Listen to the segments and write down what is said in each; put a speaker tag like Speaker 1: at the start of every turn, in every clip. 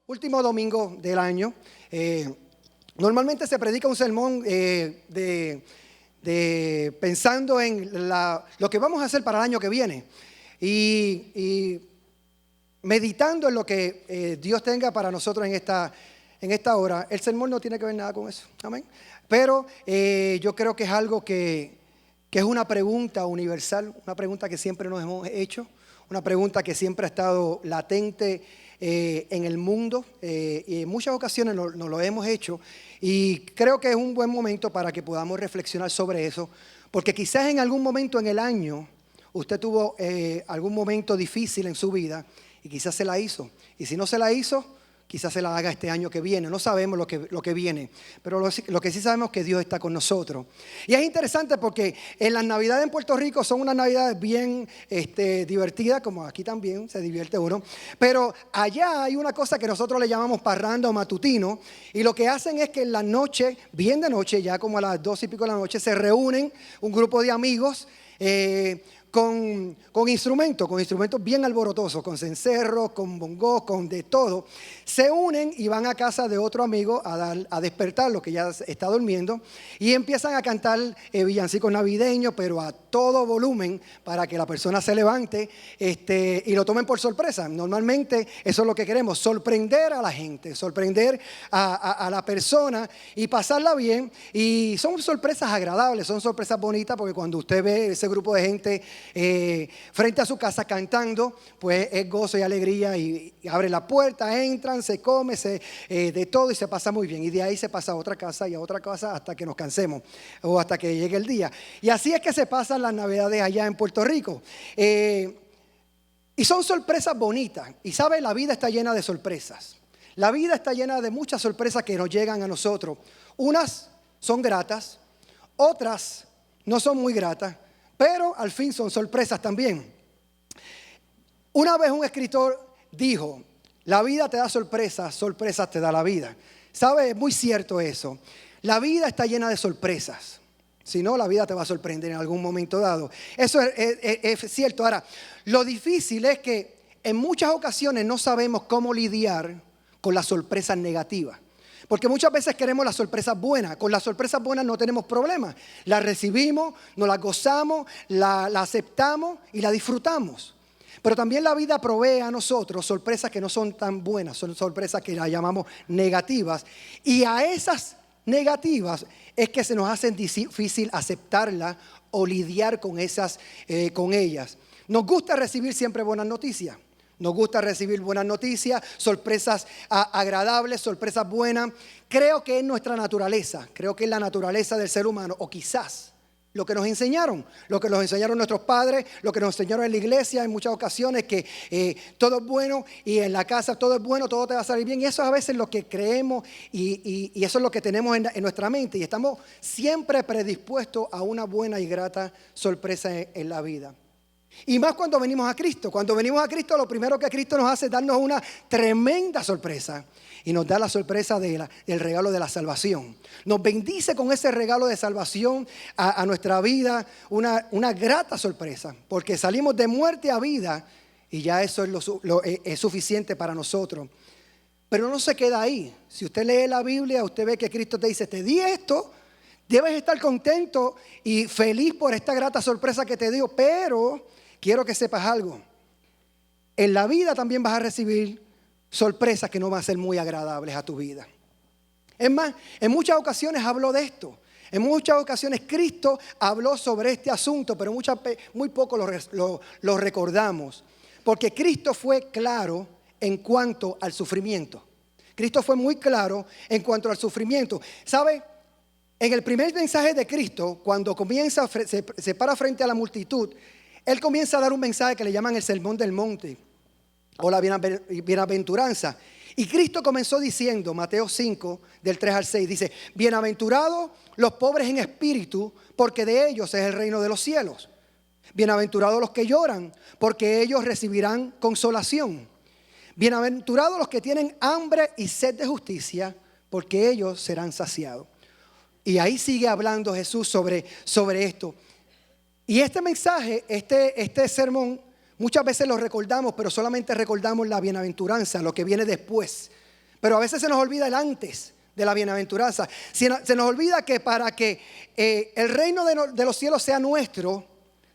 Speaker 1: último domingo del año. Normalmente se predica un sermón pensando en lo que vamos a hacer para el año que viene y meditando en lo que Dios tenga para nosotros en esta hora. El sermón no tiene que ver nada con eso, amén. Pero yo creo que es algo que es una pregunta universal, una pregunta que siempre nos hemos hecho, una pregunta que siempre ha estado latente en el mundo y en muchas ocasiones nos lo hemos hecho, y creo que es un buen momento para que podamos reflexionar sobre eso, porque quizás en algún momento en el año usted tuvo algún momento difícil en su vida y quizás se la hizo, y si no se la hizo, quizás se la haga este año que viene. No sabemos lo que viene, pero lo que sí sabemos es que Dios está con nosotros. Y es interesante porque en las Navidades en Puerto Rico son unas Navidades bien divertidas, como aquí también se divierte uno. Pero allá hay una cosa que nosotros le llamamos parranda o matutino. Y lo que hacen es que en la noche, bien de noche, ya como a las 12 y pico de la noche, se reúnen un grupo de amigos con instrumentos bien alborotosos, con cencerros, con bongos, con de todo. Se unen y van a casa de otro amigo a despertarlo, que ya está durmiendo, y empiezan a cantar villancicos navideños, pero a todo volumen, para que la persona se levante y lo tomen por sorpresa. Normalmente eso es lo que queremos, sorprender a la gente, sorprender a la persona y pasarla bien. Y son sorpresas agradables, son sorpresas bonitas, porque cuando usted ve ese grupo de gente frente a su casa cantando, pues es gozo y alegría, y abre la puerta, entran, se come de todo y se pasa muy bien, y de ahí se pasa a otra casa y a otra casa hasta que nos cansemos o hasta que llegue el día. Y así es que se pasan las Navidades allá en Puerto Rico, y son sorpresas bonitas. Y sabe, la vida está llena de sorpresas. La vida está llena de muchas sorpresas que nos llegan a nosotros. Unas son gratas, otras no son muy gratas, pero al fin son sorpresas también. Una vez un escritor dijo: la vida te da sorpresas, sorpresas te da la vida. ¿Sabe? Es muy cierto eso. La vida está llena de sorpresas. Si no, la vida te va a sorprender en algún momento dado. Eso es cierto. Ahora, lo difícil es que en muchas ocasiones no sabemos cómo lidiar con las sorpresas negativas. Porque muchas veces queremos las sorpresas buenas. Con las sorpresas buenas no tenemos problemas. Las recibimos, nos las gozamos, la aceptamos y la disfrutamos. Pero también la vida provee a nosotros sorpresas que no son tan buenas. Son sorpresas que las llamamos negativas. Y a esas negativas es que se nos hace difícil aceptarlas o lidiar con ellas. Nos gusta recibir siempre buenas noticias. Nos gusta recibir buenas noticias, sorpresas agradables, sorpresas buenas. Creo que es nuestra naturaleza, creo que es la naturaleza del ser humano, o quizás lo que nos enseñaron nuestros padres, lo que nos enseñaron en la iglesia en muchas ocasiones, que todo es bueno y en la casa todo es bueno, todo te va a salir bien. Y eso es a veces lo que creemos y eso es lo que tenemos en nuestra mente, y estamos siempre predispuestos a una buena y grata sorpresa en la vida. Y más cuando venimos a Cristo. Cuando venimos a Cristo, lo primero que Cristo nos hace es darnos una tremenda sorpresa. Y nos da la sorpresa del regalo de la salvación. Nos bendice con ese regalo de salvación a nuestra vida. Una grata sorpresa. Porque salimos de muerte a vida. Y ya eso es suficiente para nosotros. Pero no se queda ahí. Si usted lee la Biblia, usted ve que Cristo te dice: te di esto. Debes estar contento y feliz por esta grata sorpresa que te dio. Pero quiero que sepas algo. En la vida también vas a recibir sorpresas que no van a ser muy agradables a tu vida. Es más, en muchas ocasiones habló de esto. En muchas ocasiones Cristo habló sobre este asunto, pero muy poco lo recordamos. Porque Cristo fue claro en cuanto al sufrimiento. Cristo fue muy claro en cuanto al sufrimiento. ¿Sabe? En el primer mensaje de Cristo, cuando se para frente a la multitud, Él comienza a dar un mensaje que le llaman el Sermón del Monte o la bienaventuranza. Y Cristo comenzó diciendo, Mateo 5, del 3 al 6, dice: bienaventurados los pobres en espíritu, porque de ellos es el reino de los cielos. Bienaventurados los que lloran, porque ellos recibirán consolación. Bienaventurados los que tienen hambre y sed de justicia, porque ellos serán saciados. Y ahí sigue hablando Jesús sobre esto. Y este mensaje, este sermón, muchas veces lo recordamos, pero solamente recordamos la bienaventuranza, lo que viene después. Pero a veces se nos olvida el antes de la bienaventuranza. Se nos olvida que para que el reino de los cielos sea nuestro,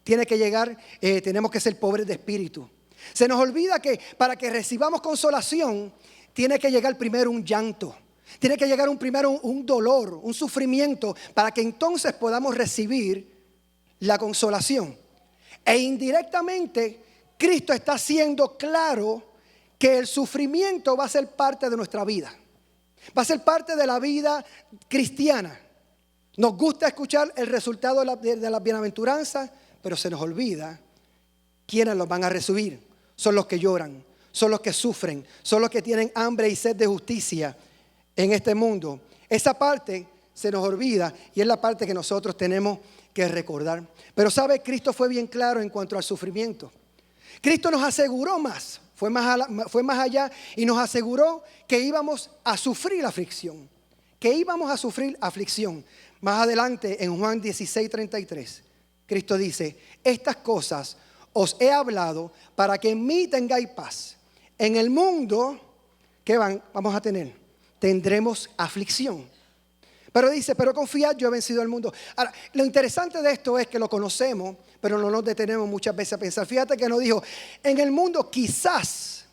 Speaker 1: tiene que llegar, tenemos que ser pobres de espíritu. Se nos olvida que para que recibamos consolación, tiene que llegar primero un llanto. Tiene que llegar primero un dolor, un sufrimiento, para que entonces podamos recibir la consolación. E indirectamente, Cristo está haciendo claro que el sufrimiento va a ser parte de nuestra vida. Va a ser parte de la vida cristiana. Nos gusta escuchar el resultado de la bienaventuranza, pero se nos olvida quiénes los van a recibir. Son los que lloran, son los que sufren, son los que tienen hambre y sed de justicia en este mundo. Esa parte se nos olvida y es la parte que nosotros tenemos que recordar. Pero sabe, Cristo fue bien claro en cuanto al sufrimiento. Cristo nos aseguró más. Fue más allá y nos aseguró que íbamos a sufrir aflicción. Que íbamos a sufrir aflicción. Más adelante en Juan 16:33, Cristo dice: estas cosas os he hablado para que en mí tengáis paz. En el mundo, ¿qué vamos a tener? Tendremos aflicción. Pero dice, pero confiad, yo he vencido al mundo. Ahora, lo interesante de esto es que lo conocemos, pero no nos detenemos muchas veces a pensar. Fíjate que no dijo, en el mundo quizás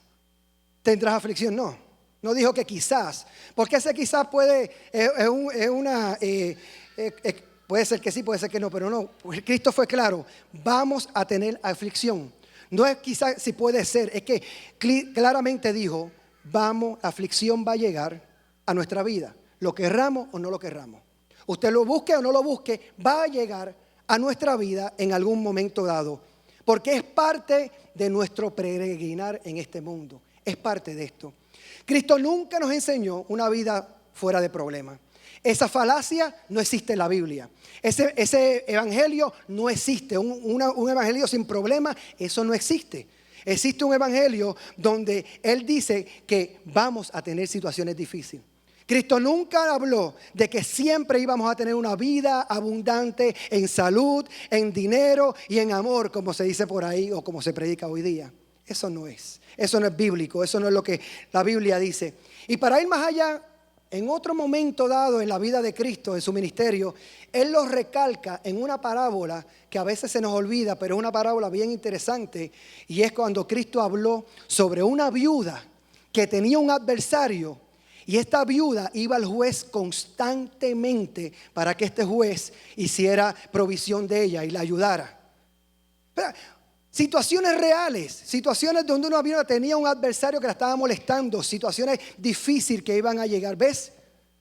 Speaker 1: tendrás aflicción. No dijo que quizás. Porque ese quizás puede ser que sí, puede ser que no, pero no. Cristo fue claro, vamos a tener aflicción. No es quizás si puede ser, es que claramente dijo, aflicción va a llegar a nuestra vida. Lo querramos o no lo querramos. Usted lo busque o no lo busque, va a llegar a nuestra vida en algún momento dado. Porque es parte de nuestro peregrinar en este mundo. Es parte de esto. Cristo nunca nos enseñó una vida fuera de problemas. Esa falacia no existe en la Biblia. Ese evangelio no existe. Un evangelio sin problemas, eso no existe. Existe un evangelio donde Él dice que vamos a tener situaciones difíciles. Cristo nunca habló de que siempre íbamos a tener una vida abundante en salud, en dinero y en amor, como se dice por ahí o como se predica hoy día. Eso no es bíblico, eso no es lo que la Biblia dice. Y para ir más allá, en otro momento dado en la vida de Cristo, en su ministerio, Él lo recalca en una parábola que a veces se nos olvida, pero es una parábola bien interesante. Y es cuando Cristo habló sobre una viuda que tenía un adversario. Y esta viuda iba al juez constantemente para que este juez hiciera provisión de ella y la ayudara. Pero, situaciones reales, situaciones donde una viuda tenía un adversario que la estaba molestando, situaciones difíciles que iban a llegar. ¿Ves?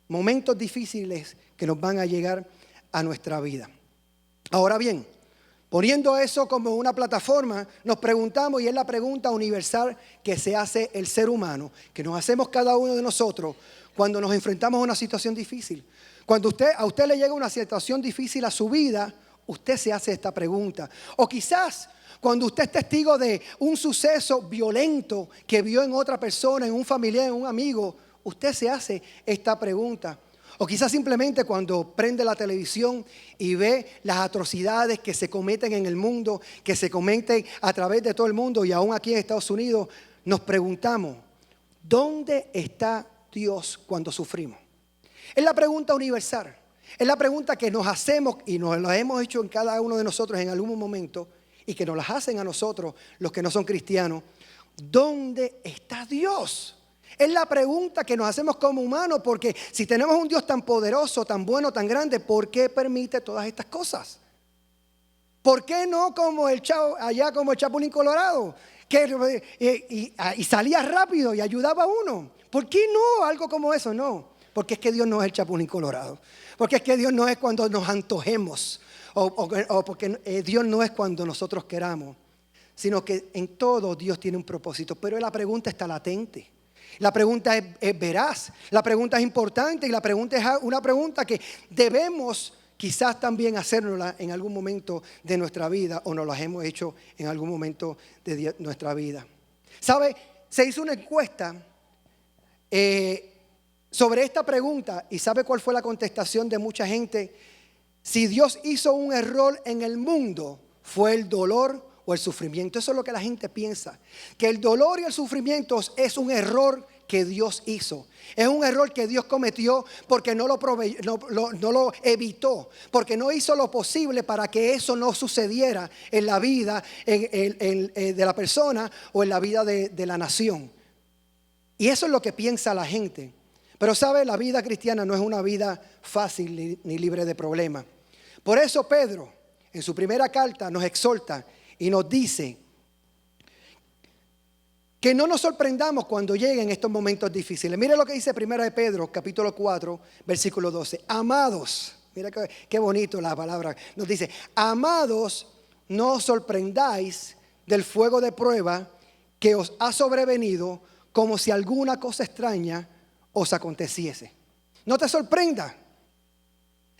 Speaker 1: Momentos difíciles que nos van a llegar a nuestra vida. Ahora bien, poniendo eso como una plataforma, nos preguntamos, y es la pregunta universal que se hace el ser humano, que nos hacemos cada uno de nosotros cuando nos enfrentamos a una situación difícil. Cuando a usted le llega una situación difícil a su vida, usted se hace esta pregunta. O quizás cuando usted es testigo de un suceso violento que vio en otra persona, en un familiar, en un amigo, usted se hace esta pregunta. O quizás simplemente cuando prende la televisión y ve las atrocidades que se cometen en el mundo, que se cometen a través de todo el mundo y aún aquí en Estados Unidos, nos preguntamos, ¿dónde está Dios cuando sufrimos? Es la pregunta universal. Es la pregunta que nos hacemos y nos la hemos hecho en cada uno de nosotros en algún momento y que nos las hacen a nosotros los que no son cristianos. ¿Dónde está Dios? Es la pregunta que nos hacemos como humanos, porque si tenemos un Dios tan poderoso, tan bueno, tan grande, ¿por qué permite todas estas cosas? ¿Por qué no como el Chapulín Colorado? Y salía rápido y ayudaba a uno. ¿Por qué no algo como eso? No, porque es que Dios no es el Chapulín Colorado. Porque es que Dios no es cuando nos antojemos. O porque Dios no es cuando nosotros queramos. Sino que en todo Dios tiene un propósito. Pero la pregunta está latente. La pregunta es veraz, la pregunta es importante y la pregunta es una pregunta que debemos quizás también hacérnosla en algún momento de nuestra vida o nos la hemos hecho en algún momento de nuestra vida. ¿Sabe? Se hizo una encuesta sobre esta pregunta y ¿sabe cuál fue la contestación de mucha gente? Si Dios hizo un error en el mundo, ¿fue el dolor o el sufrimiento? Eso es lo que la gente piensa, que el dolor y el sufrimiento es un error que Dios hizo. Es un error que Dios cometió porque no lo evitó, porque no hizo lo posible para que eso no sucediera en la vida de la persona o en la vida de la nación. Y eso es lo que piensa la gente. Pero sabe, la vida cristiana no es una vida fácil ni libre de problemas. Por eso Pedro, en su primera carta, nos exhorta y nos dice que no nos sorprendamos cuando lleguen estos momentos difíciles. Mire lo que dice 1 de Pedro, capítulo 4, versículo 12. Amados, mira qué bonito la palabra. Nos dice, amados, no os sorprendáis del fuego de prueba que os ha sobrevenido como si alguna cosa extraña os aconteciese. No te sorprenda.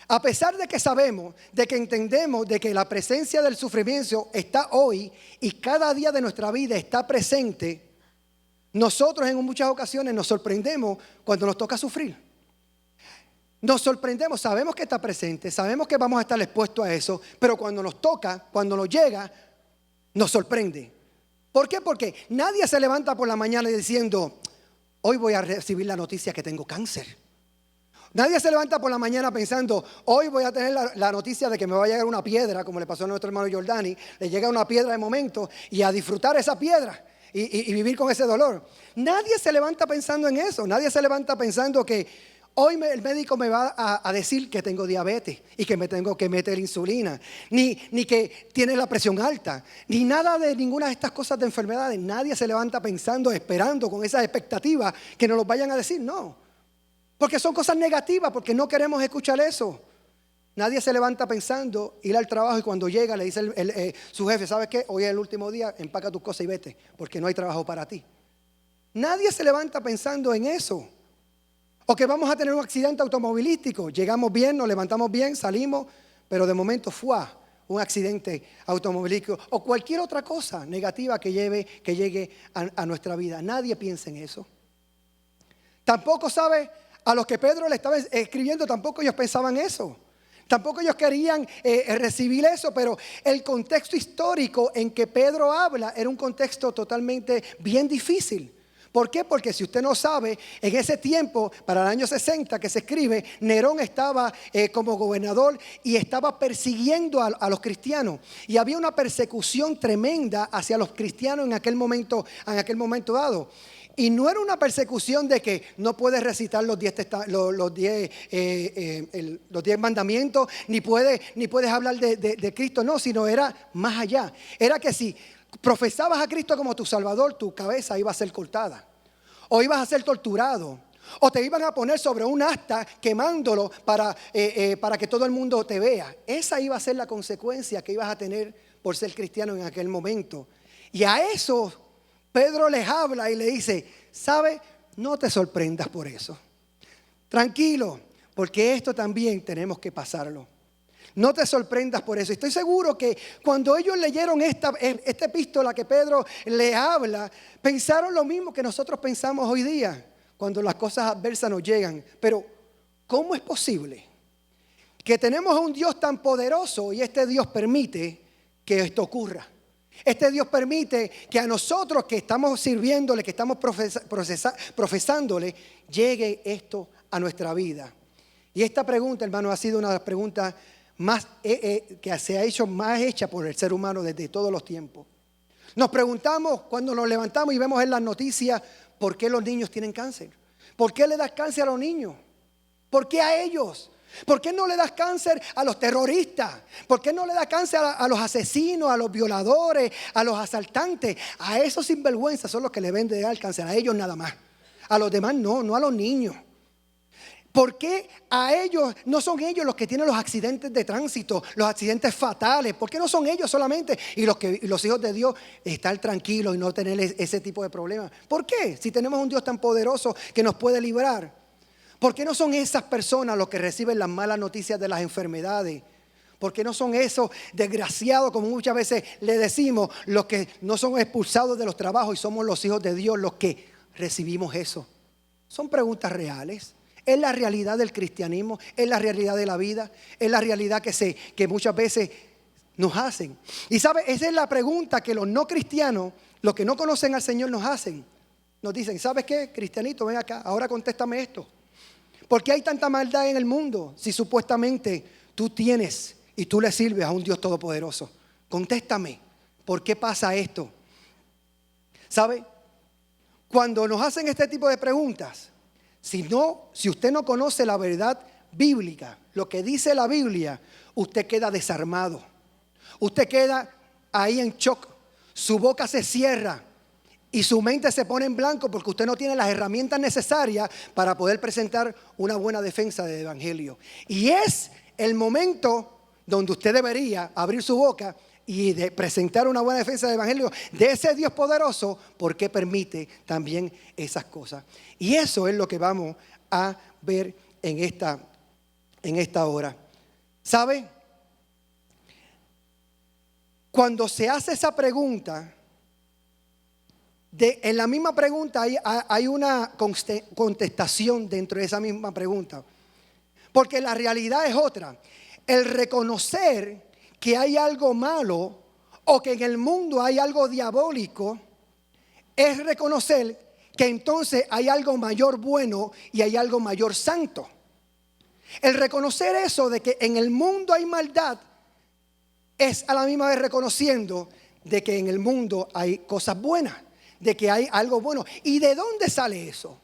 Speaker 1: A pesar de que sabemos, de que entendemos, de que la presencia del sufrimiento está hoy y cada día de nuestra vida está presente, nosotros en muchas ocasiones nos sorprendemos cuando nos toca sufrir. Nos sorprendemos, sabemos que está presente, sabemos que vamos a estar expuestos a eso, pero cuando nos toca, cuando nos llega, nos sorprende. ¿Por qué? Porque nadie se levanta por la mañana diciendo, hoy voy a recibir la noticia que tengo cáncer. Nadie se levanta por la mañana pensando, hoy voy a tener la noticia de que me va a llegar una piedra, como le pasó a nuestro hermano Jordani, le llega una piedra de momento y a disfrutar esa piedra y vivir con ese dolor. Nadie se levanta pensando en eso, nadie se levanta pensando que hoy el médico me va a decir que tengo diabetes y que me tengo que meter insulina, ni que tiene la presión alta, ni nada de ninguna de estas cosas de enfermedades. Nadie se levanta pensando, esperando con esas expectativas que nos lo vayan a decir, no. Porque son cosas negativas, porque no queremos escuchar eso. Nadie se levanta pensando ir al trabajo y cuando llega le dice su jefe, ¿sabes qué? Hoy es el último día, empaca tus cosas y vete, porque no hay trabajo para ti. Nadie se levanta pensando en eso. O que vamos a tener un accidente automovilístico. Llegamos bien, nos levantamos bien, salimos, pero de momento fue un accidente automovilístico. O cualquier otra cosa negativa que llegue a nuestra vida. Nadie piensa en eso. Tampoco sabe, a los que Pedro le estaba escribiendo, tampoco ellos pensaban eso. Tampoco ellos querían recibir eso, pero el contexto histórico en que Pedro habla era un contexto totalmente bien difícil. ¿Por qué? Porque si usted no sabe, en ese tiempo, para el año 60 que se escribe, Nerón estaba como gobernador y estaba persiguiendo a los cristianos. Y había una persecución tremenda hacia los cristianos en aquel momento dado. Y no era una persecución de que no puedes recitar los 10 mandamientos, ni puedes hablar de Cristo, no, sino era más allá. Era que si profesabas a Cristo como tu Salvador, tu cabeza iba a ser cortada, o ibas a ser torturado, o te iban a poner sobre un asta quemándolo para que todo el mundo te vea. Esa iba a ser la consecuencia que ibas a tener por ser cristiano en aquel momento. Y a eso Pedro les habla y le dice, ¿sabe? No te sorprendas por eso. Tranquilo, porque esto también tenemos que pasarlo. No te sorprendas por eso. Estoy seguro que cuando ellos leyeron esta epístola que Pedro le habla, pensaron lo mismo que nosotros pensamos hoy día, cuando las cosas adversas nos llegan. Pero, ¿cómo es posible que tenemos a un Dios tan poderoso y este Dios permite que esto ocurra? Este Dios permite que a nosotros que estamos sirviéndole, que estamos profesándole, llegue esto a nuestra vida. Y esta pregunta, hermano, ha sido una de las preguntas más que se ha hecho más hecha por el ser humano desde todos los tiempos. Nos preguntamos cuando nos levantamos y vemos en las noticias por qué los niños tienen cáncer. ¿Por qué le das cáncer a los niños? ¿Por qué a ellos? ¿Por qué no le das cáncer a los terroristas? ¿Por qué no le das cáncer a los asesinos, a los violadores, a los asaltantes? A esos sinvergüenzas son los que le ven de dar cáncer, a ellos nada más. A los demás no a los niños. ¿Por qué a ellos no son ellos los que tienen los accidentes de tránsito, los accidentes fatales? ¿Por qué no son ellos solamente y los hijos de Dios estar tranquilos y no tener ese tipo de problemas? ¿Por qué? Si tenemos un Dios tan poderoso que nos puede librar. ¿Por qué no son esas personas los que reciben las malas noticias de las enfermedades? ¿Por qué no son esos desgraciados, como muchas veces le decimos, los que no son expulsados de los trabajos y somos los hijos de Dios los que recibimos eso? Son preguntas reales. Es la realidad del cristianismo, es la realidad de la vida, es la realidad que muchas veces nos hacen. Y sabe, esa es la pregunta que los no cristianos, los que no conocen al Señor nos hacen. nos dicen, ¿sabes qué? Cristianito, ven acá, ahora contéstame esto. ¿Por qué hay tanta maldad en el mundo si supuestamente tú tienes y tú le sirves a un Dios todopoderoso? Contéstame, ¿por qué pasa esto? ¿Sabe? Cuando nos hacen este tipo de preguntas, si usted no conoce la verdad bíblica, lo que dice la Biblia, usted queda desarmado. Usted queda ahí en shock. Su boca se cierra y su mente se pone en blanco porque usted no tiene las herramientas necesarias para poder presentar una buena defensa del evangelio. Y es el momento donde usted debería abrir su boca y de presentar una buena defensa del evangelio de ese Dios poderoso, porque permite también esas cosas. Y eso es lo que vamos a ver en esta hora. ¿Sabe? Cuando se hace esa pregunta, en la misma pregunta hay una contestación dentro de esa misma pregunta. Porque la realidad es otra. El reconocer que hay algo malo o que en el mundo hay algo diabólico es reconocer que entonces hay algo mayor bueno y hay algo mayor santo. El reconocer eso de que en el mundo hay maldad es a la misma vez reconociendo de que en el mundo hay cosas buenas, de que hay algo bueno. ¿Y de dónde sale eso?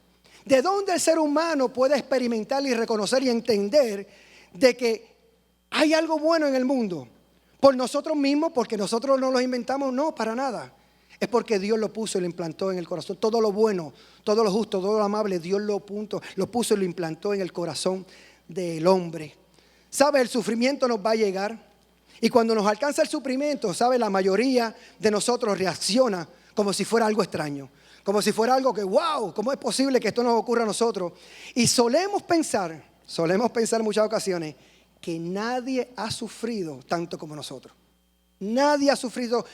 Speaker 1: ¿De dónde el ser humano puede experimentar y reconocer y entender de que hay algo bueno en el mundo? ¿Por nosotros mismos? ¿Porque nosotros no lo inventamos? No, para nada. Es porque Dios lo puso y lo implantó en el corazón. Todo lo bueno, todo lo justo, todo lo amable, Dios lo puso y lo implantó en el corazón del hombre. ¿Sabe? El sufrimiento nos va a llegar. Y cuando nos alcanza el sufrimiento, ¿sabe? La mayoría de nosotros reacciona como si fuera algo extraño. Como si fuera algo que, wow, ¿cómo es posible que esto nos ocurra a nosotros? Y solemos pensar en muchas ocasiones que nadie ha sufrido tanto como nosotros. Nadie ha sufrido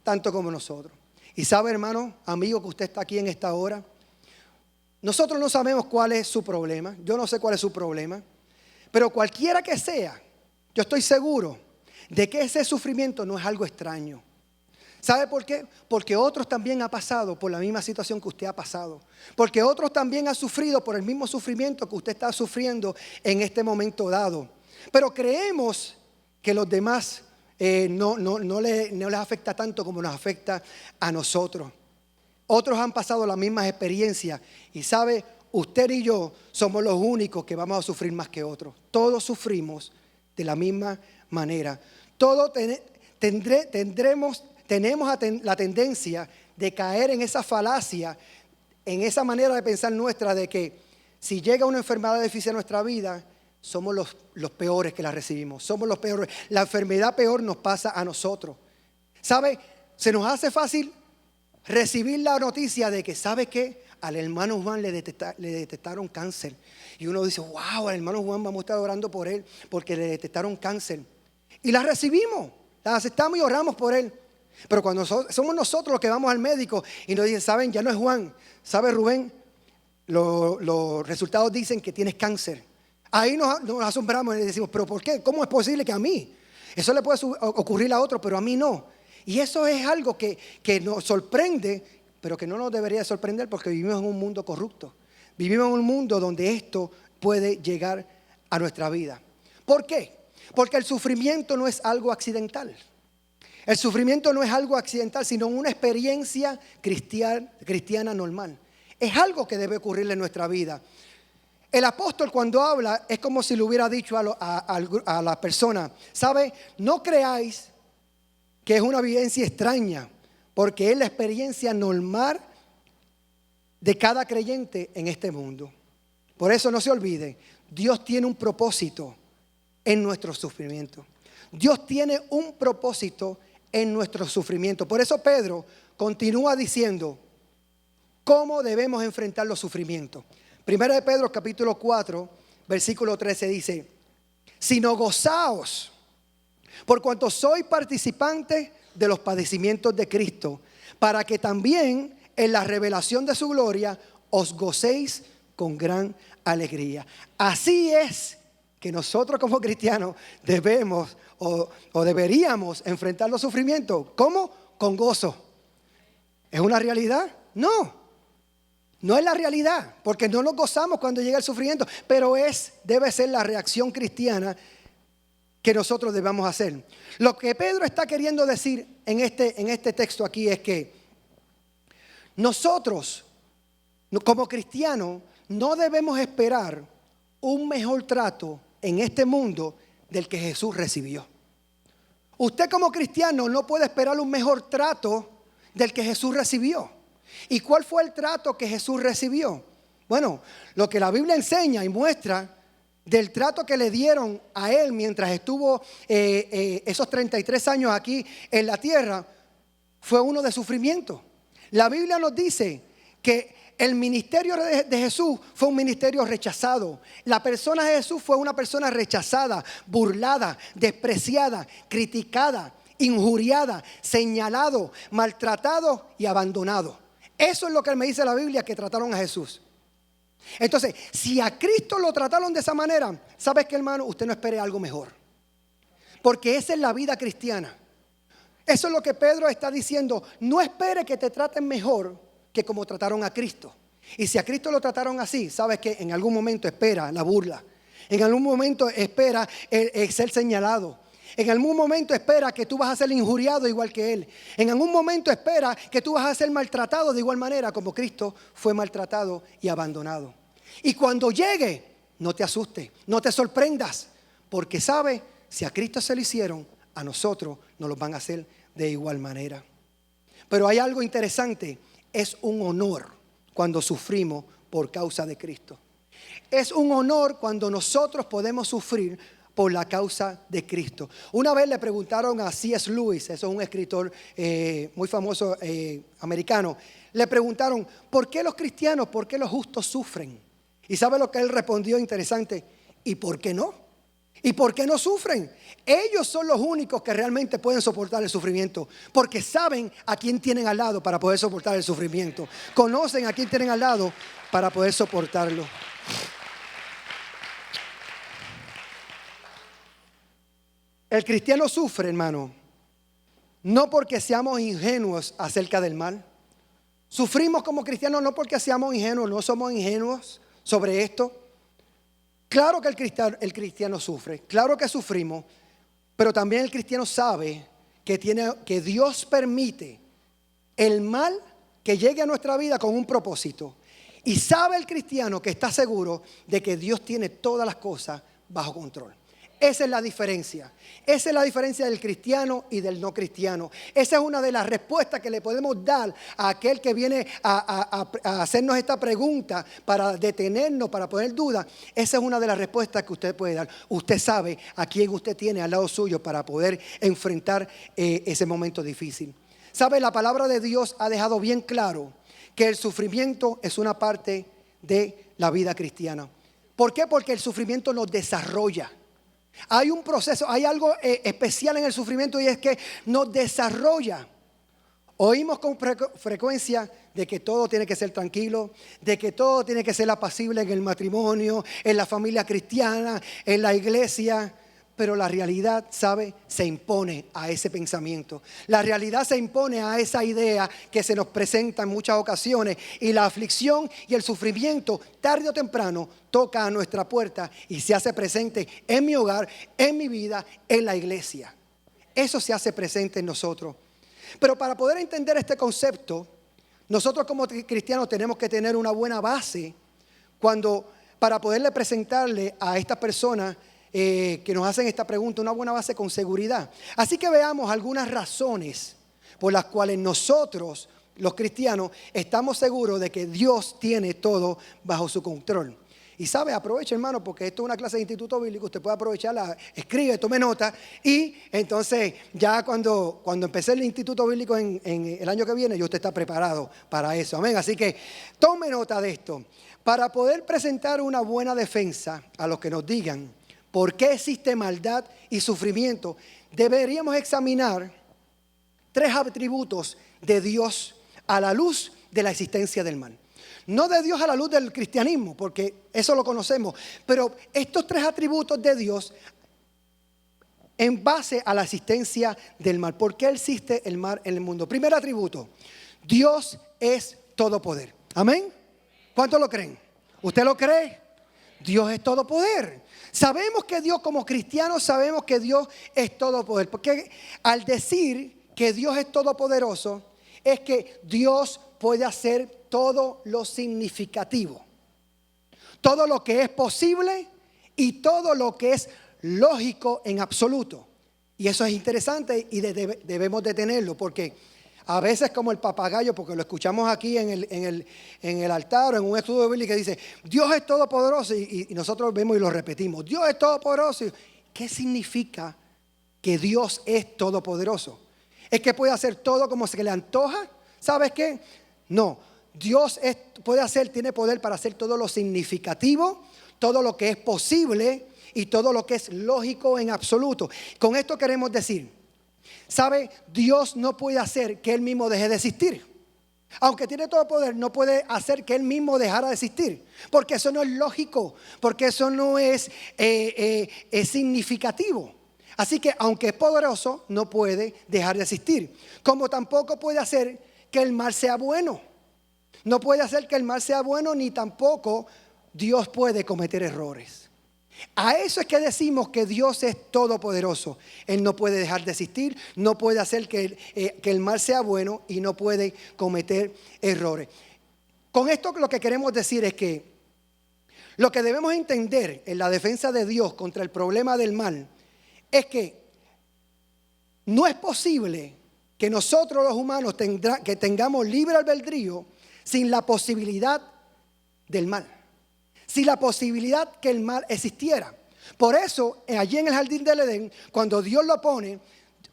Speaker 1: tanto como nosotros. Y sabe, hermano, amigo, que usted está aquí en esta hora, nosotros no sabemos cuál es su problema. Yo no sé cuál es su problema. Pero cualquiera que sea, yo estoy seguro de que ese sufrimiento no es algo extraño. ¿Sabe por qué? Porque otros también han pasado por la misma situación que usted ha pasado. Porque otros también han sufrido por el mismo sufrimiento que usted está sufriendo en este momento dado. Pero creemos que los demás no les afecta tanto como nos afecta a nosotros. Otros han pasado las mismas experiencias y sabe, usted y yo somos los únicos que vamos a sufrir más que otros. Todos sufrimos de la misma manera. Todos tenemos la tendencia de caer en esa falacia, en esa manera de pensar nuestra de que si llega una enfermedad difícil a nuestra vida, somos los peores que la recibimos. Somos los peores. La enfermedad peor nos pasa a nosotros. ¿Sabe? Se nos hace fácil recibir la noticia de que, ¿sabe qué? Al hermano Juan le detectaron cáncer. Y uno dice, wow, al hermano Juan vamos a estar orando por él porque le detectaron cáncer. Y la recibimos, la aceptamos y oramos por él. Pero cuando somos nosotros los que vamos al médico y nos dicen, ¿saben? Ya no es Juan. ¿Sabe, Rubén? Los resultados dicen que tienes cáncer. Ahí nos asombramos y decimos, ¿pero por qué? ¿Cómo es posible que a mí? Eso le puede ocurrir a otro, pero a mí no. Y eso es algo que nos sorprende, pero que no nos debería sorprender porque vivimos en un mundo corrupto. Vivimos en un mundo donde esto puede llegar a nuestra vida. ¿Por qué? Porque el sufrimiento no es algo accidental. El sufrimiento no es algo accidental, sino una experiencia cristiana normal. Es algo que debe ocurrirle en nuestra vida. El apóstol cuando habla es como si le hubiera dicho a la persona, ¿sabe? No creáis que es una vivencia extraña, porque es la experiencia normal de cada creyente en este mundo. Por eso no se olvide, Dios tiene un propósito en nuestro sufrimiento. Dios tiene un propósito en nuestro sufrimiento. Por eso Pedro continúa diciendo cómo debemos enfrentar los sufrimientos. Primera de Pedro capítulo 4, versículo 13 dice, sino gozaos por cuanto sois participantes de los padecimientos de Cristo, para que también en la revelación de su gloria os gocéis con gran alegría. Así es que nosotros como cristianos debemos o deberíamos enfrentar los sufrimientos. ¿Cómo? Con gozo. ¿Es una realidad? No. No es la realidad, porque no nos gozamos cuando llega el sufrimiento, pero debe ser la reacción cristiana que nosotros debamos hacer. Lo que Pedro está queriendo decir en este texto aquí es que nosotros, como cristianos, no debemos esperar un mejor trato en este mundo del que Jesús recibió. Usted como cristiano no puede esperar un mejor trato del que Jesús recibió. ¿Y cuál fue el trato que Jesús recibió? Bueno, lo que la Biblia enseña y muestra del trato que le dieron a Él mientras estuvo esos 33 años aquí en la tierra, fue uno de sufrimiento. La Biblia nos dice que el ministerio de Jesús fue un ministerio rechazado. La persona de Jesús fue una persona rechazada, burlada, despreciada, criticada, injuriada, señalado, maltratado y abandonado. Eso es lo que me dice la Biblia que trataron a Jesús. Entonces, si a Cristo lo trataron de esa manera, ¿sabes qué, hermano? Usted no espere algo mejor. Porque esa es la vida cristiana. Eso es lo que Pedro está diciendo. No espere que te traten mejor que como trataron a Cristo. Y si a Cristo lo trataron así, ¿sabes qué? En algún momento espera la burla. En algún momento espera el ser señalado. En algún momento espera que tú vas a ser injuriado igual que Él. En algún momento espera que tú vas a ser maltratado de igual manera como Cristo fue maltratado y abandonado. Y cuando llegue, no te asustes, no te sorprendas, porque sabe, si a Cristo se lo hicieron, a nosotros nos lo van a hacer de igual manera. Pero hay algo interesante, es un honor cuando sufrimos por causa de Cristo. Es un honor cuando nosotros podemos sufrir por la causa de Cristo. Una vez le preguntaron a C.S. Lewis, eso es un escritor muy famoso americano, le preguntaron, ¿por qué los cristianos, por qué los justos sufren? ¿Y sabe lo que él respondió? Interesante, ¿y por qué no? ¿Y por qué no sufren? Ellos son los únicos que realmente pueden soportar el sufrimiento, porque saben a quién tienen al lado para poder soportar el sufrimiento. Conocen a quién tienen al lado para poder soportarlo. El cristiano sufre, hermano, no porque seamos ingenuos acerca del mal. Sufrimos como cristianos no porque seamos ingenuos, no somos ingenuos sobre esto. Claro que el cristiano sufre, claro que sufrimos, pero también el cristiano sabe que Dios permite el mal que llegue a nuestra vida con un propósito. Y sabe el cristiano que está seguro de que Dios tiene todas las cosas bajo control. Esa es la diferencia. Esa es la diferencia del cristiano y del no cristiano. Esa es una de las respuestas que le podemos dar a aquel que viene a hacernos esta pregunta para detenernos, para poner duda. Esa es una de las respuestas que usted puede dar. Usted sabe a quién usted tiene al lado suyo para poder enfrentar ese momento difícil. ¿Sabe? La palabra de Dios ha dejado bien claro que el sufrimiento es una parte de la vida cristiana. ¿Por qué? Porque el sufrimiento nos desarrolla. Hay un proceso, hay algo especial en el sufrimiento y es que nos desarrolla. Oímos con frecuencia de que todo tiene que ser tranquilo, de que todo tiene que ser apacible en el matrimonio, en la familia cristiana, en la iglesia. Pero la realidad, ¿sabe? Se impone a ese pensamiento. La realidad se impone a esa idea que se nos presenta en muchas ocasiones. Y la aflicción y el sufrimiento, tarde o temprano, toca a nuestra puerta y se hace presente en mi hogar, en mi vida, en la iglesia. Eso se hace presente en nosotros. Pero para poder entender este concepto, nosotros como cristianos tenemos que tener una buena base para poderle presentarle a estas personas que nos hacen esta pregunta, una buena base con seguridad. Así que veamos algunas razones por las cuales nosotros, los cristianos, estamos seguros de que Dios tiene todo bajo su control. Y sabe, aproveche, hermano, porque esto es una clase de instituto bíblico, usted puede aprovecharla, escribe, tome nota, y entonces ya cuando empecé el instituto bíblico en el año que viene, ya usted está preparado para eso, amén. Así que tome nota de esto. Para poder presentar una buena defensa a los que nos digan por qué existe maldad y sufrimiento, deberíamos examinar 3 atributos de Dios a la luz de la existencia del mal. No de Dios a la luz del cristianismo, porque eso lo conocemos, pero estos 3 atributos de Dios en base a la existencia del mal. ¿Por qué existe el mal en el mundo? Primer atributo, Dios es todo poder. Amén. ¿Cuántos lo creen? ¿Usted lo cree? Dios es todo poder. Sabemos que Dios, como cristianos, sabemos que Dios es todo poder. Porque al decir que Dios es todopoderoso, es que Dios puede hacer todo lo significativo, todo lo que es posible y todo lo que es lógico en absoluto. Y eso es interesante y debemos de tenerlo, porque a veces como el papagayo, porque lo escuchamos aquí en el altar o en un estudio bíblico que dice, Dios es todopoderoso, y nosotros vemos y lo repetimos, Dios es todopoderoso. ¿Qué significa que Dios es todopoderoso? ¿Es que puede hacer todo como se le antoja? ¿Sabes qué? No, Dios tiene poder para hacer todo lo significativo, todo lo que es posible y todo lo que es lógico en absoluto. Con esto queremos decir, ¿sabe? Dios no puede hacer que Él mismo deje de existir. Aunque tiene todo poder, no puede hacer que Él mismo dejara de existir. Porque eso no es lógico, porque eso no es significativo. Así que aunque es poderoso, no puede dejar de existir. Como tampoco puede hacer que el mal sea bueno. No puede hacer que el mal sea bueno, ni tampoco Dios puede cometer errores. A eso es que decimos que Dios es todopoderoso. Él no puede dejar de existir, no puede hacer que el mal sea bueno y no puede cometer errores. Con esto lo que queremos decir es que lo que debemos entender en la defensa de Dios contra el problema del mal es que no es posible que nosotros los humanos que tengamos libre albedrío sin la posibilidad del mal. Si la posibilidad que el mal existiera. Por eso, allí en el jardín del Edén, cuando Dios lo pone,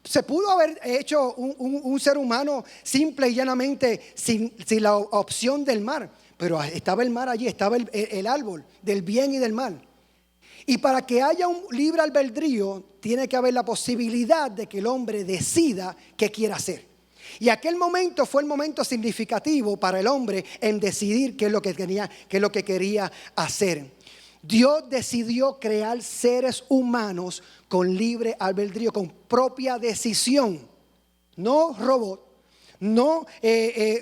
Speaker 1: se pudo haber hecho un ser humano simple y llanamente sin la opción del mal. Pero estaba el mar allí, estaba el árbol del bien y del mal. Y para que haya un libre albedrío, tiene que haber la posibilidad de que el hombre decida qué quiere hacer. Y aquel momento fue el momento significativo para el hombre en decidir qué es lo que quería hacer. Dios decidió crear seres humanos con libre albedrío, con propia decisión. No robot, no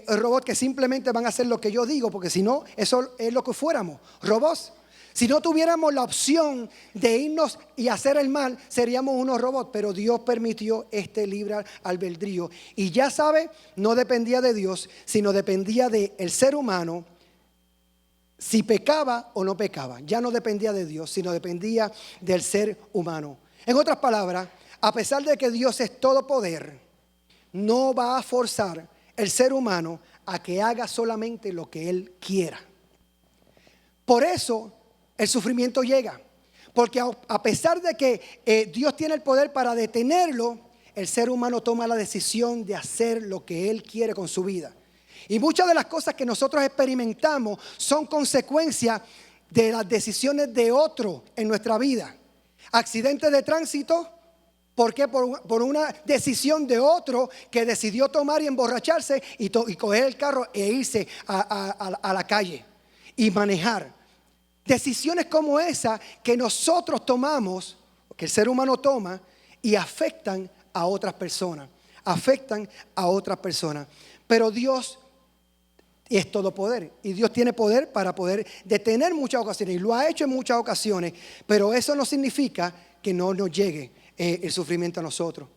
Speaker 1: robots que simplemente van a hacer lo que yo digo, porque si no, eso es lo que fuéramos, robots. Si no tuviéramos la opción de irnos y hacer el mal, seríamos unos robots. Pero Dios permitió este libre albedrío. Y ya sabe, no dependía de Dios, sino dependía del ser humano. Si pecaba o no pecaba. Ya no dependía de Dios, sino dependía del ser humano. En otras palabras, a pesar de que Dios es todo poder, no va a forzar el ser humano a que haga solamente lo que Él quiera. Por eso el sufrimiento llega, porque a pesar de que Dios tiene el poder para detenerlo, el ser humano toma la decisión de hacer lo que Él quiere con su vida. Y muchas de las cosas que nosotros experimentamos son consecuencia de las decisiones de otro en nuestra vida. Accidentes de tránsito, ¿por qué? Por una decisión de otro que decidió tomar y emborracharse y coger el carro e irse a la calle y manejar. Decisiones como esa que nosotros tomamos, que el ser humano toma, y afectan a otras personas. Afectan a otras personas. Pero Dios es todo poder. Y Dios tiene poder para poder detener muchas ocasiones. Y lo ha hecho en muchas ocasiones. Pero eso no significa que no nos llegue el sufrimiento a nosotros.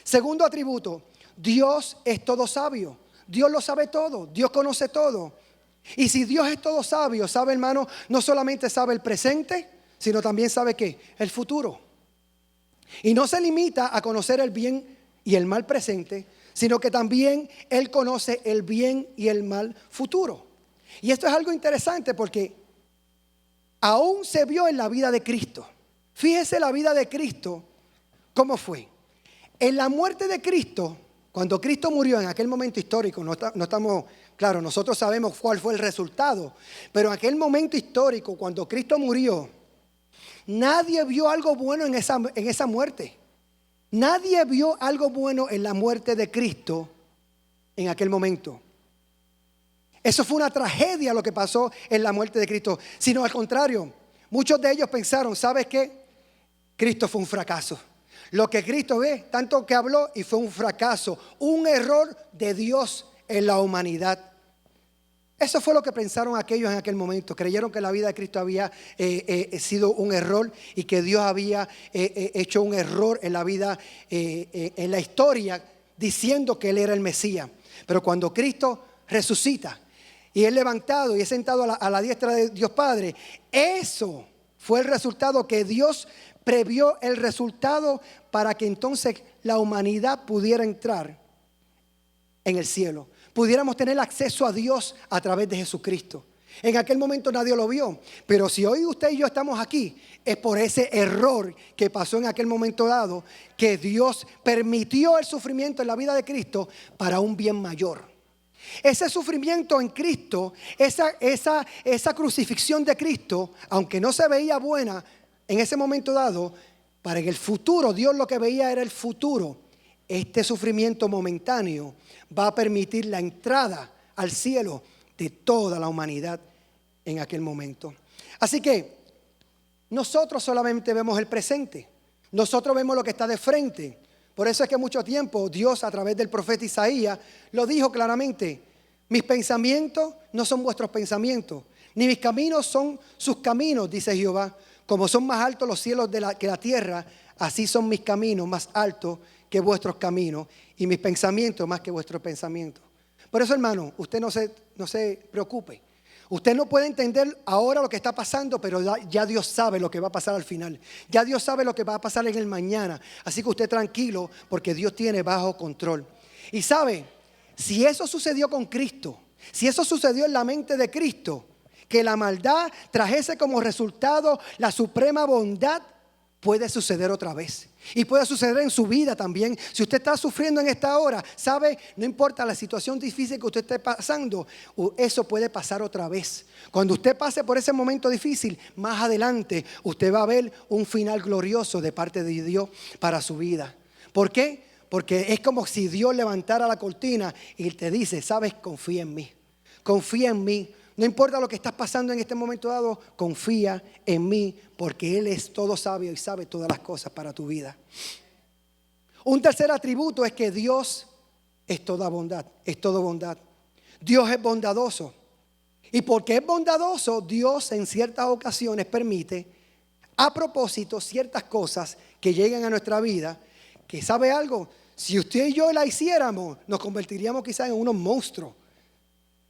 Speaker 1: Segundo atributo, Dios es todo sabio. Dios lo sabe todo. Dios conoce todo. Y si Dios es todo sabio, sabe, hermano, no solamente sabe el presente, sino también sabe ¿qué? El futuro. Y no se limita a conocer el bien y el mal presente, sino que también Él conoce el bien y el mal futuro. Y esto es algo interesante porque aún se vio en la vida de Cristo. Fíjese la vida de Cristo, ¿cómo fue? En la muerte de Cristo, cuando Cristo murió en aquel momento histórico, no estamos... Claro, nosotros sabemos cuál fue el resultado, pero en aquel momento histórico, cuando Cristo murió, nadie vio algo bueno en esa muerte. Nadie vio algo bueno en la muerte de Cristo en aquel momento. Eso fue una tragedia lo que pasó en la muerte de Cristo, sino al contrario, muchos de ellos pensaron, ¿sabes qué? Cristo fue un fracaso. Lo que Cristo ve, tanto que habló y fue un fracaso, un error de Dios en la humanidad. Eso fue lo que pensaron aquellos en aquel momento. Creyeron que la vida de Cristo había sido un error y que Dios había hecho un error en la vida, en la historia, diciendo que Él era el Mesías. Pero cuando Cristo resucita y es levantado y es sentado a la diestra de Dios Padre, eso fue el resultado que Dios previó, el resultado para que entonces la humanidad pudiera entrar en el cielo. Pudiéramos tener acceso a Dios a través de Jesucristo. En aquel momento nadie lo vio, pero si hoy usted y yo estamos aquí, es por ese error que pasó en aquel momento dado, que Dios permitió el sufrimiento en la vida de Cristo para un bien mayor. Ese sufrimiento en Cristo, esa crucifixión de Cristo, aunque no se veía buena en ese momento dado, para en el futuro, Dios lo que veía era el futuro. Este sufrimiento momentáneo va a permitir la entrada al cielo de toda la humanidad en aquel momento. Así que nosotros solamente vemos el presente. Nosotros vemos lo que está de frente. Por eso es que mucho tiempo Dios a través del profeta Isaías lo dijo claramente: mis pensamientos no son vuestros pensamientos, ni mis caminos son sus caminos, dice Jehová. Como son más altos los cielos que la tierra, así son mis caminos más altos que vuestros caminos y mis pensamientos más que vuestros pensamientos. Por eso, hermano, usted no se preocupe. Usted no puede entender ahora lo que está pasando, pero ya Dios sabe lo que va a pasar al final. Ya Dios sabe lo que va a pasar en el mañana. Así que usted tranquilo, porque Dios tiene bajo control. Y sabe, si eso sucedió con Cristo, si eso sucedió en la mente de Cristo, que la maldad trajese como resultado la suprema bondad, puede suceder otra vez. Y puede suceder en su vida también. Si usted está sufriendo en esta hora, sabe, no importa la situación difícil que usted esté pasando, eso puede pasar otra vez. Cuando usted pase por ese momento difícil, más adelante usted va a ver un final glorioso de parte de Dios para su vida. ¿Por qué? Porque es como si Dios levantara la cortina y te dice: sabes, confía en mí. Confía en mí. No importa lo que estás pasando en este momento dado, confía en mí, porque Él es todo sabio y sabe todas las cosas para tu vida. Un tercer atributo es que Dios es toda bondad, es todo bondad. Dios es bondadoso. Y porque es bondadoso, Dios en ciertas ocasiones permite, a propósito, ciertas cosas que llegan a nuestra vida, que sabe algo, si usted y yo la hiciéramos, nos convertiríamos quizás en unos monstruos.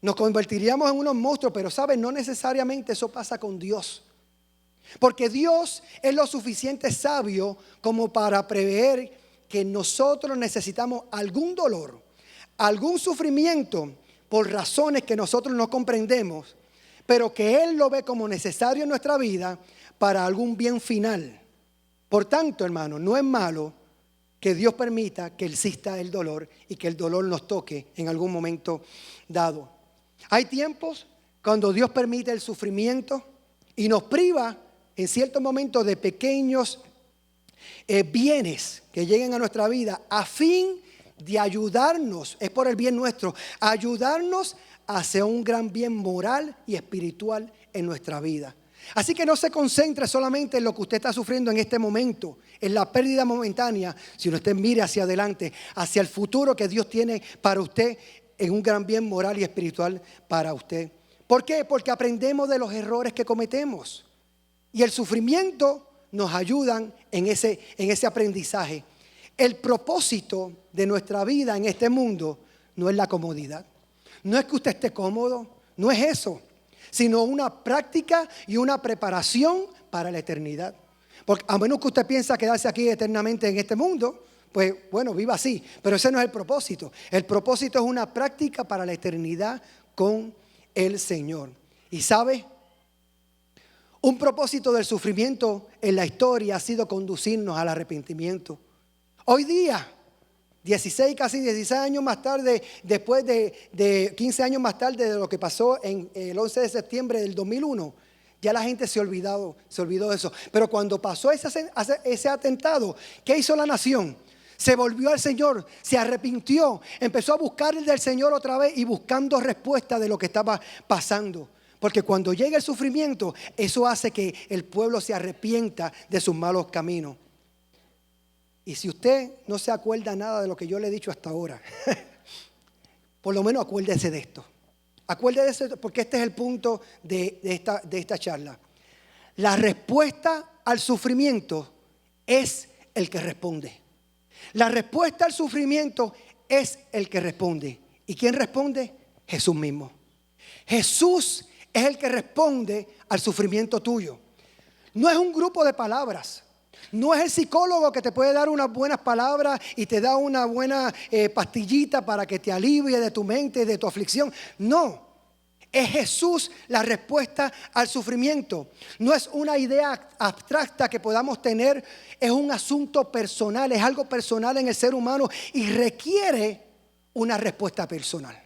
Speaker 1: Nos convertiríamos en unos monstruos, pero ¿saben? No necesariamente eso pasa con Dios. Porque Dios es lo suficiente sabio como para prever que nosotros necesitamos algún dolor, algún sufrimiento por razones que nosotros no comprendemos, pero que Él lo ve como necesario en nuestra vida para algún bien final. Por tanto, hermano, no es malo que Dios permita que exista el dolor y que el dolor nos toque en algún momento dado. Hay tiempos cuando Dios permite el sufrimiento y nos priva en ciertos momentos de pequeños bienes que lleguen a nuestra vida a fin de ayudarnos, es por el bien nuestro, ayudarnos hacia un gran bien moral y espiritual en nuestra vida. Así que no se concentre solamente en lo que usted está sufriendo en este momento, en la pérdida momentánea, sino usted mire hacia adelante, hacia el futuro que Dios tiene para usted, en un gran bien moral y espiritual para usted. ¿Por qué? Porque aprendemos de los errores que cometemos. Y el sufrimiento nos ayudan en ese aprendizaje. El propósito de nuestra vida en este mundo no es la comodidad. No es que usted esté cómodo, no es eso, sino una práctica y una preparación para la eternidad. Porque a menos que usted piensa quedarse aquí eternamente en este mundo, pues bueno, viva así, pero ese no es el propósito. El propósito es una práctica para la eternidad con el Señor. Y ¿sabe? Un propósito del sufrimiento en la historia ha sido conducirnos al arrepentimiento. Hoy día, casi 16 años más tarde, después de 15 años más tarde de lo que pasó en el 11 de septiembre del 2001, ya la gente se olvidó de eso. Pero cuando pasó ese atentado, ¿qué hizo la nación? Se volvió al Señor, se arrepintió, empezó a buscar el del Señor otra vez y buscando respuesta de lo que estaba pasando. Porque cuando llega el sufrimiento, eso hace que el pueblo se arrepienta de sus malos caminos. Y si usted no se acuerda nada de lo que yo le he dicho hasta ahora, por lo menos acuérdese de esto. Acuérdese porque este es el punto de esta charla. La respuesta al sufrimiento es el que responde. La respuesta al sufrimiento es el que responde. ¿Y quién responde? Jesús mismo. Jesús es el que responde al sufrimiento tuyo. No es un grupo de palabras. No es el psicólogo que te puede dar unas buenas palabras y te da una buena pastillita para que te alivie de tu mente y de tu aflicción. No. Es Jesús la respuesta al sufrimiento. No es una idea abstracta que podamos tener. Es un asunto personal. Es algo personal en el ser humano y requiere una respuesta personal.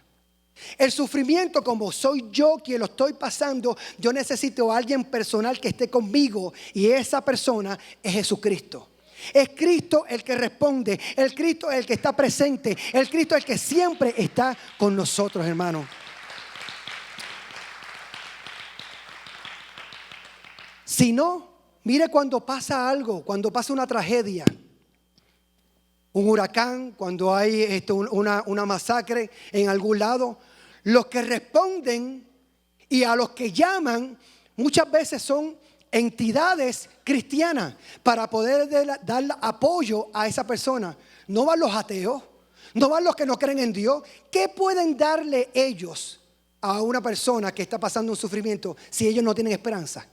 Speaker 1: El sufrimiento, como soy yo quien lo estoy pasando, yo necesito a alguien personal que esté conmigo y esa persona es Jesucristo. Es Cristo el que responde, el Cristo el que está presente, el Cristo el que siempre está con nosotros, hermanos. Si no, mire cuando pasa algo, cuando pasa una tragedia, un huracán, cuando hay una masacre en algún lado, los que responden y a los que llaman muchas veces son entidades cristianas para poder dar apoyo a esa persona. No van los ateos, no van los que no creen en Dios. ¿Qué pueden darle ellos a una persona que está pasando un sufrimiento si ellos no tienen esperanza?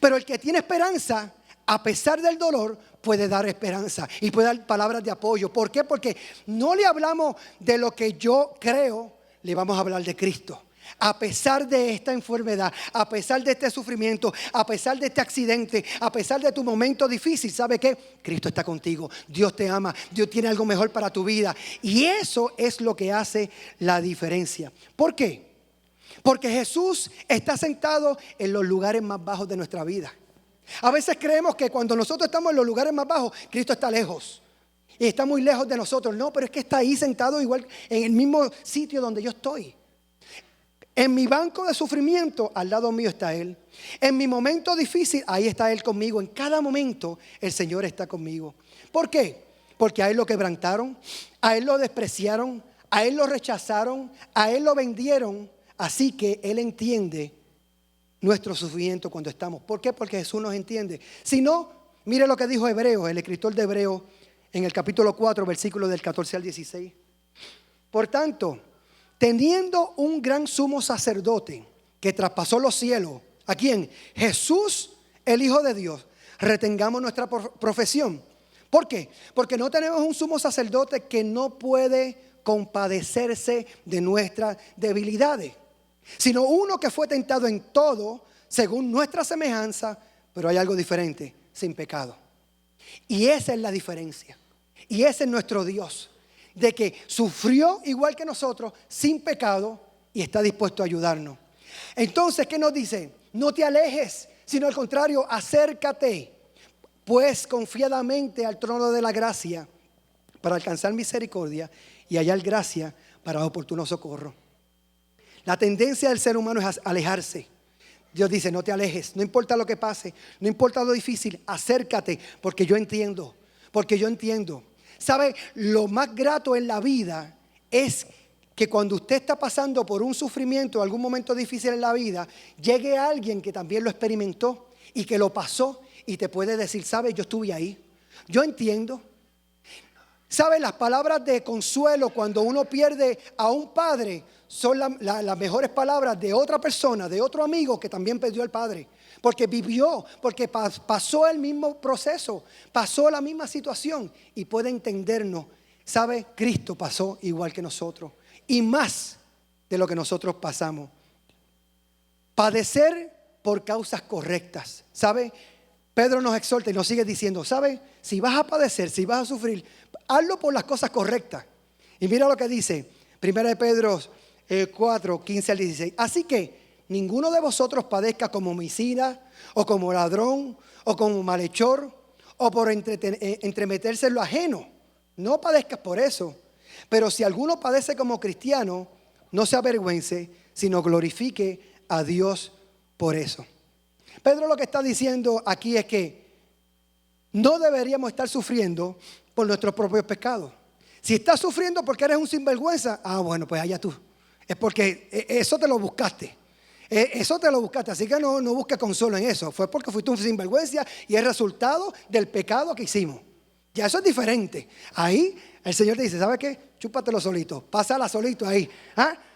Speaker 1: Pero el que tiene esperanza, a pesar del dolor, puede dar esperanza y puede dar palabras de apoyo. ¿Por qué? Porque no le hablamos de lo que yo creo, le vamos a hablar de Cristo. A pesar de esta enfermedad, a pesar de este sufrimiento, a pesar de este accidente, a pesar de tu momento difícil, ¿sabe qué? Cristo está contigo, Dios te ama, Dios tiene algo mejor para tu vida. Y eso es lo que hace la diferencia. ¿Por qué? Porque Jesús está sentado en los lugares más bajos de nuestra vida. A veces creemos que cuando nosotros estamos en los lugares más bajos, Cristo está lejos. Y está muy lejos de nosotros. No, pero es que está ahí sentado igual en el mismo sitio donde yo estoy. En mi banco de sufrimiento, al lado mío está Él. En mi momento difícil, ahí está Él conmigo. En cada momento, el Señor está conmigo. ¿Por qué? Porque a Él lo quebrantaron, a Él lo despreciaron, a Él lo rechazaron, a Él lo vendieron. Así que Él entiende nuestro sufrimiento cuando estamos. ¿Por qué? Porque Jesús nos entiende. Si no, mire lo que dijo Hebreos, el escritor de Hebreos, en el capítulo 4, versículos del 14 al 16. Por tanto, teniendo un gran sumo sacerdote que traspasó los cielos, ¿a quién? Jesús, el Hijo de Dios. Retengamos nuestra profesión. ¿Por qué? Porque no tenemos un sumo sacerdote que no puede compadecerse de nuestras debilidades, sino uno que fue tentado en todo según nuestra semejanza, pero hay algo diferente, sin pecado. Y esa es la diferencia. Y ese es nuestro Dios, de que sufrió igual que nosotros, sin pecado, y está dispuesto a ayudarnos. Entonces, ¿qué nos dice? No te alejes, sino al contrario, acércate, pues confiadamente al trono de la gracia, para alcanzar misericordia y hallar gracia para oportuno socorro. La tendencia del ser humano es alejarse. Dios dice, no te alejes, no importa lo que pase, no importa lo difícil, acércate, porque yo entiendo, ¿Sabe? Lo más grato en la vida es que cuando usted está pasando por un sufrimiento, algún momento difícil en la vida, llegue alguien que también lo experimentó y que lo pasó y te puede decir, ¿sabe? Yo estuve ahí, yo entiendo. ¿Sabe? Las palabras de consuelo cuando uno pierde a un padre son las mejores palabras de otra persona, de otro amigo que también perdió al padre. Porque vivió, porque pasó el mismo proceso, pasó la misma situación y puede entendernos. ¿Sabe? Cristo pasó igual que nosotros y más de lo que nosotros pasamos. Padecer por causas correctas. ¿Sabe? Pedro nos exhorta y nos sigue diciendo, ¿sabe? Si vas a padecer, si vas a sufrir, hazlo por las cosas correctas. Y mira lo que dice, 1 Pedro 4, 15 al 16. Así que ninguno de vosotros padezca como homicida, o como ladrón, o como malhechor, o por entremeterse en lo ajeno. No padezcas por eso. Pero si alguno padece como cristiano, no se avergüence, sino glorifique a Dios por eso. Pedro lo que está diciendo aquí es que no deberíamos estar sufriendo por nuestros propios pecados. Si estás sufriendo porque eres un sinvergüenza, bueno, pues allá tú. es porque eso te lo buscaste. Eso te lo buscaste, así que no busques consuelo en eso. Fue porque fuiste un sinvergüenza y es resultado del pecado que hicimos. Ya eso es diferente. Ahí el Señor te dice, ¿sabes qué? Chúpatelo solito, pásala solito ahí.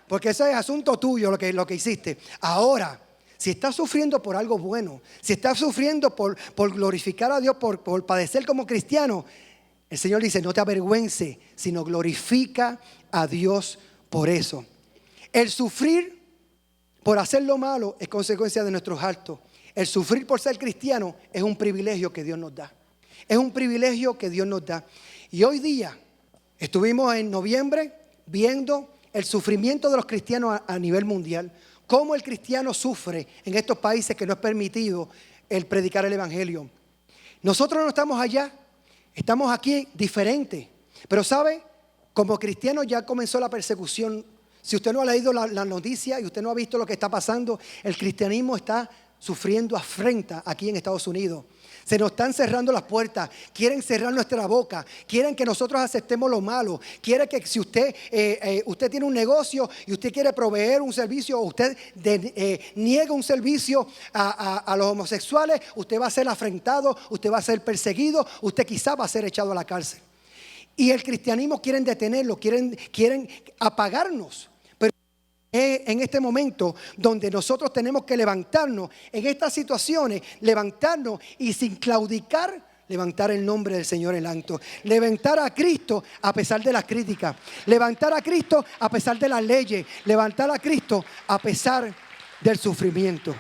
Speaker 1: Porque eso es asunto tuyo lo que hiciste. Ahora, si estás sufriendo por algo bueno, si estás sufriendo por glorificar a Dios, por padecer como cristiano, el Señor dice, no te avergüences, sino glorifica a Dios por eso. El sufrir por hacer lo malo es consecuencia de nuestros actos. El sufrir por ser cristiano es un privilegio que Dios nos da. Es un privilegio que Dios nos da. Y hoy día estuvimos en noviembre viendo el sufrimiento de los cristianos a nivel mundial. Cómo el cristiano sufre en estos países que no es permitido el predicar el evangelio. Nosotros no estamos allá, estamos aquí diferente. Pero ¿sabe? Como cristianos ya comenzó la persecución. Si usted no ha leído la noticia y usted no ha visto lo que está pasando, el cristianismo está sufriendo afrenta aquí en Estados Unidos. Se nos están cerrando las puertas, quieren cerrar nuestra boca, quieren que nosotros aceptemos lo malo, quieren que si usted tiene un negocio y usted quiere proveer un servicio o usted niega un servicio a los homosexuales, usted va a ser afrentado, usted va a ser perseguido, usted quizá va a ser echado a la cárcel. Y el cristianismo quieren detenerlo, quieren apagarnos. Pero en este momento donde nosotros tenemos que levantarnos en estas situaciones, levantarnos y sin claudicar, levantar el nombre del Señor en alto. Levantar a Cristo a pesar de las críticas. Levantar a Cristo a pesar de las leyes. Levantar a Cristo a pesar del sufrimiento.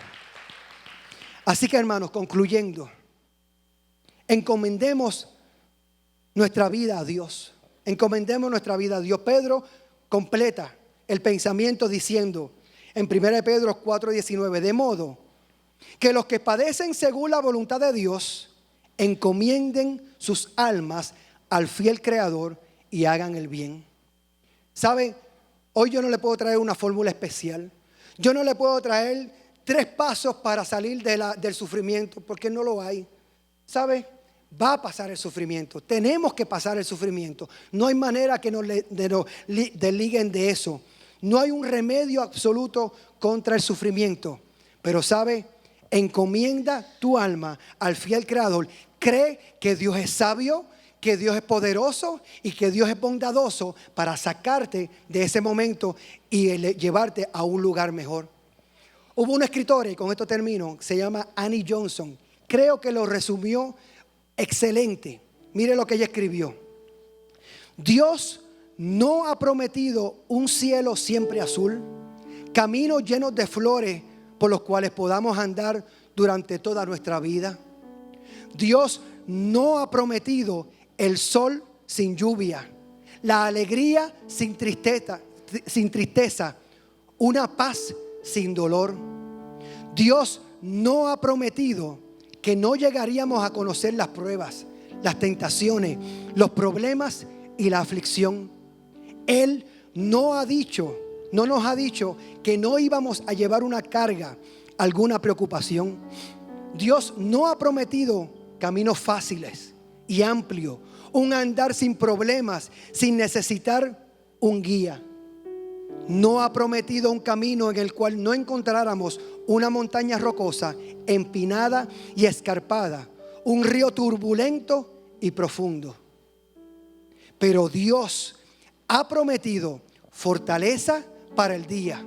Speaker 1: Así que, hermanos, concluyendo, encomendemos nuestra vida a Dios. Encomendemos nuestra vida a Dios. Pedro completa el pensamiento diciendo en 1 Pedro 4:19, de modo que los que padecen según la voluntad de Dios encomienden sus almas al fiel Creador y hagan el bien. ¿Sabe? Hoy yo no le puedo traer una fórmula especial. Yo no le puedo traer 3 pasos para salir del sufrimiento, porque no lo hay. ¿Sabe? Va a pasar el sufrimiento. Tenemos que pasar el sufrimiento. No hay manera que nos desliguen de eso. No hay un remedio absoluto contra el sufrimiento. Pero ¿sabe? Encomienda tu alma al fiel Creador. Cree que Dios es sabio, que Dios es poderoso y que Dios es bondadoso para sacarte de ese momento y llevarte a un lugar mejor. Hubo una escritora, y con esto termino, se llama Annie Johnson. Creo que lo resumió excelente. Mire lo que ella escribió. Dios no ha prometido un cielo siempre azul, caminos llenos de flores por los cuales podamos andar durante toda nuestra vida. Dios no ha prometido el sol sin lluvia, la alegría sin tristeza, una paz sin dolor. Dios no ha prometido que no llegaríamos a conocer las pruebas, las tentaciones, los problemas y la aflicción. Él no nos ha dicho que no íbamos a llevar una carga, alguna preocupación. Dios no ha prometido caminos fáciles y amplios, un andar sin problemas, sin necesitar un guía. No ha prometido un camino en el cual no encontráramos una montaña rocosa, empinada y escarpada, un río turbulento y profundo. Pero Dios ha prometido fortaleza para el día,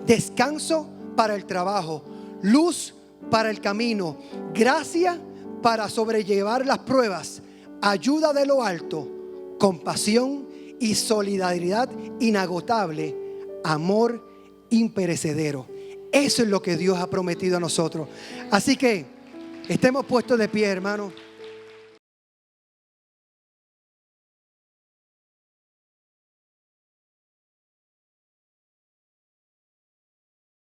Speaker 1: descanso para el trabajo, luz para el camino, gracia para sobrellevar las pruebas, ayuda de lo alto, compasión y solidaridad inagotable, amor imperecedero. Eso es lo que Dios ha prometido a nosotros. Así que estemos puestos de pie, hermanos.